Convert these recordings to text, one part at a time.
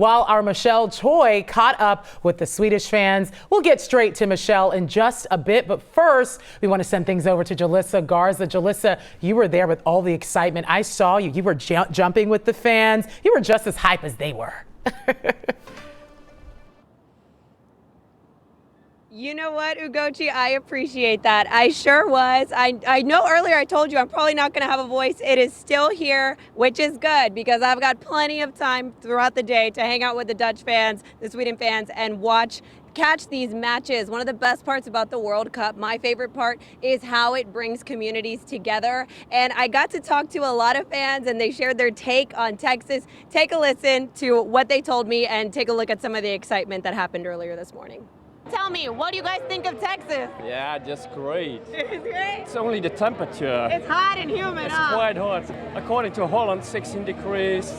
While our Michelle Choi caught up with the Swedish fans, we'll get straight to Michelle in just a bit. But first, we want to send things over to Jalissa Garza. Jalissa, you were there with all the excitement. I saw you. You were jumping with the fans. You were just as hype as they were. You know what, Ugochi, I appreciate that. I sure was. I know earlier I told you I'm probably not going to have a voice. It is still here, which is good because I've got plenty of time throughout the day to hang out with the Dutch fans, the Sweden fans, and catch these matches. One of the best parts about the World Cup, my favorite part, is how it brings communities together. And I got to talk to a lot of fans and they shared their take on Texas. Take a listen to what they told me and take a look at some of the excitement that happened earlier this morning. Tell me, what do you guys think of Texas? Yeah, just great. It's great. It's only the temperature. It's hot and humid, It's quite hot. According to Holland, 16 degrees.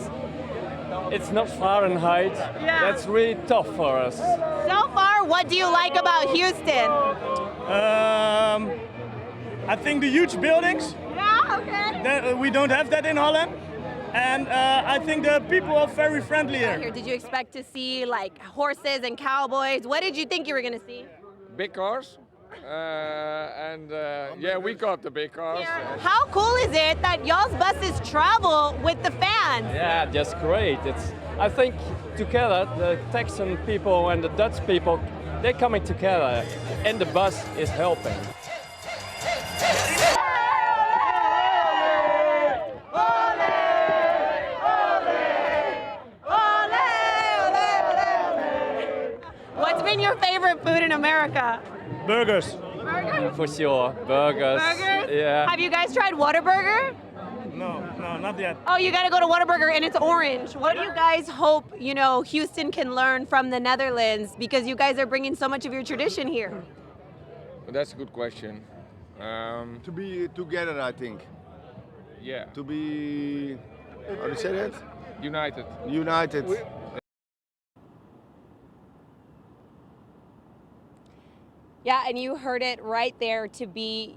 It's not Fahrenheit. Yeah. That's really tough for us. So far, what do you like about Houston? I think the huge buildings. Yeah, okay. We don't have that in Holland. And I think the people are very friendly here. Did you expect to see like horses and cowboys? What did you think you were going to see? Big cars. Yeah, we got the big cars. Yeah. How cool is it that y'all's buses travel with the fans? Yeah, just great. I think together, the Texan people and the Dutch people, they're coming together, and the bus is helping. What's been your favorite food in America? Burgers. Burgers? For sure, burgers. Burgers? Yeah. Have you guys tried Whataburger? No, not yet. Oh, you got to go to Whataburger, and it's orange. What do you guys hope, Houston can learn from the Netherlands, because you guys are bringing so much of your tradition here? That's a good question. To be together, I think. Yeah, To be, how do you say that? united. United. Yeah, and you heard it right there, to be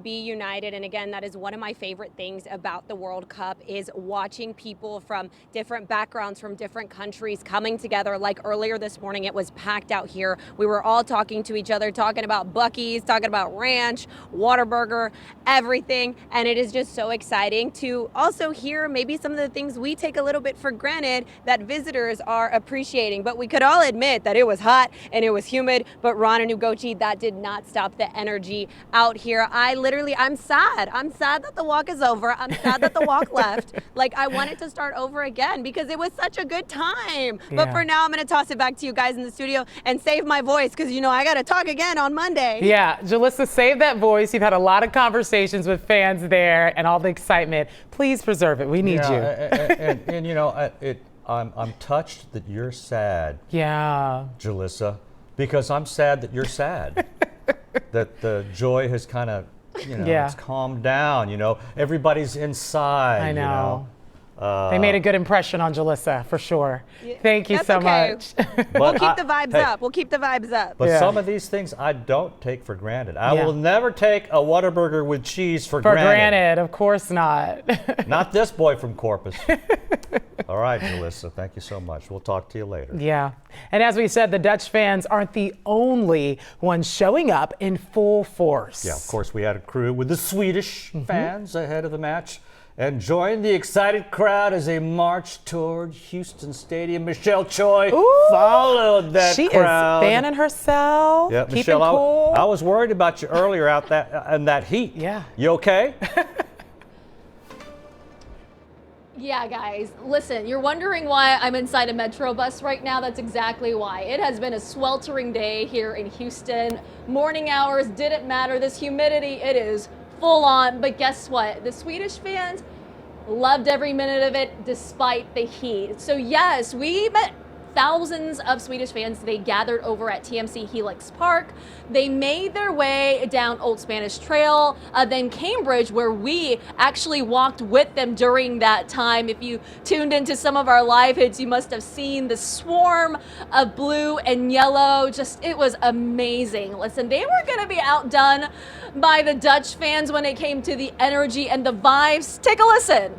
united. And again, that is one of my favorite things about the World Cup, is watching people from different backgrounds, from different countries coming together. Like earlier this morning, it was packed out here. We were all talking to each other, talking about Buc-ee's, talking about ranch, Whataburger, everything. And it is just so exciting to also hear maybe some of the things we take a little bit for granted that visitors are appreciating. But we could all admit that it was hot and it was humid. But Ron and Ugochi, that did not stop the energy out here. I'm sad. I'm sad that the walk is over. I'm sad that the walk left. Like, I want it to start over again because it was such a good time. Yeah. But for now, I'm going to toss it back to you guys in the studio and save my voice because, I got to talk again on Monday. Yeah, Jalissa, save that voice. You've had a lot of conversations with fans there and all the excitement. Please preserve it. We need you. I'm touched that you're sad. Yeah. Jalissa, because I'm sad that you're sad. That the joy has kind of, it's calmed down. Everybody's inside. I know. They made a good impression on Jalissa, for sure. Thank you so much. We'll keep the vibes up. We'll keep the vibes up. But some of these things I don't take for granted. I will never take a Whataburger with cheese for granted. For granted, of course not. Not this boy from Corpus. All right, Jalissa, thank you so much. We'll talk to you later. Yeah. And as we said, the Dutch fans aren't the only ones showing up in full force. Yeah, of course, we had a crew with the Swedish fans ahead of the match and joined the excited crowd as they marched toward Houston Stadium. Michelle Choi followed that crowd. She is fanning herself, yeah, keeping Michelle, cool. I was worried about you earlier out in that heat. Yeah. You okay? Yeah, guys, listen, you're wondering why I'm inside a Metro bus right now. That's exactly why. It has been a sweltering day here in Houston. Morning hours didn't matter. This humidity, it is full on. But guess what? The Swedish fans loved every minute of it despite the heat. So yes, we met thousands of Swedish fans. They gathered over at TMC Helix Park. They made their way down Old Spanish Trail, then Cambridge, where we actually walked with them during that time. If you tuned into some of our live hits, you must have seen the swarm of blue and yellow. It was amazing. Listen, they were going to be outdone by the Dutch fans when it came to the energy and the vibes. Take a listen.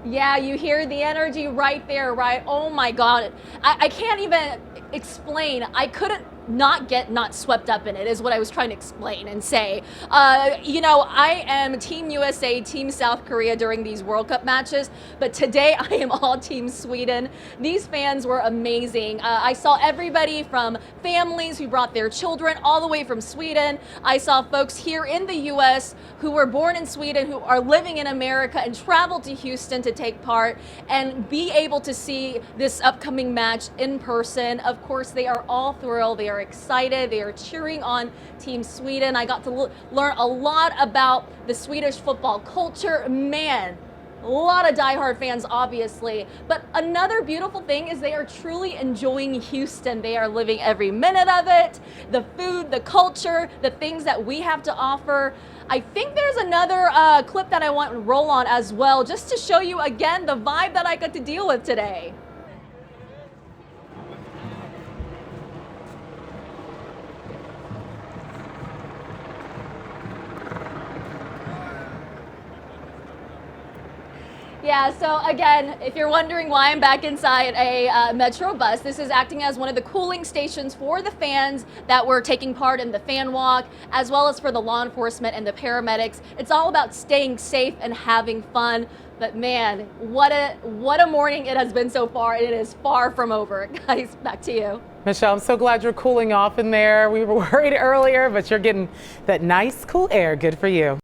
Yeah, you hear the energy right there, right? Oh my God. I can't even explain. I couldn't not swept up in it is what I was trying to explain and say. You know, I am Team USA, Team South Korea during these World Cup matches, but today I am all Team Sweden. These fans were amazing. I saw everybody from families who brought their children all the way from Sweden. I saw folks here in the US who were born in Sweden, who are living in America and traveled to Houston to take part and be able to see this upcoming match in person. Of course, they are all thrilled. They are excited. They are cheering on Team Sweden. I got to learn a lot about the Swedish football culture. Man, a lot of diehard fans, obviously. But another beautiful thing is they are truly enjoying Houston. They are living every minute of it. The food, the culture, the things that we have to offer. I think there's another clip that I want to roll on as well, just to show you again the vibe that I got to deal with today. Yeah, so again, if you're wondering why I'm back inside a Metro bus, this is acting as one of the cooling stations for the fans that were taking part in the fan walk, as well as for the law enforcement and the paramedics. It's all about staying safe and having fun. But man, what a morning it has been so far. It is far from over. Guys, back to you. Michelle, I'm so glad you're cooling off in there. We were worried earlier, but you're getting that nice, cool air. Good for you.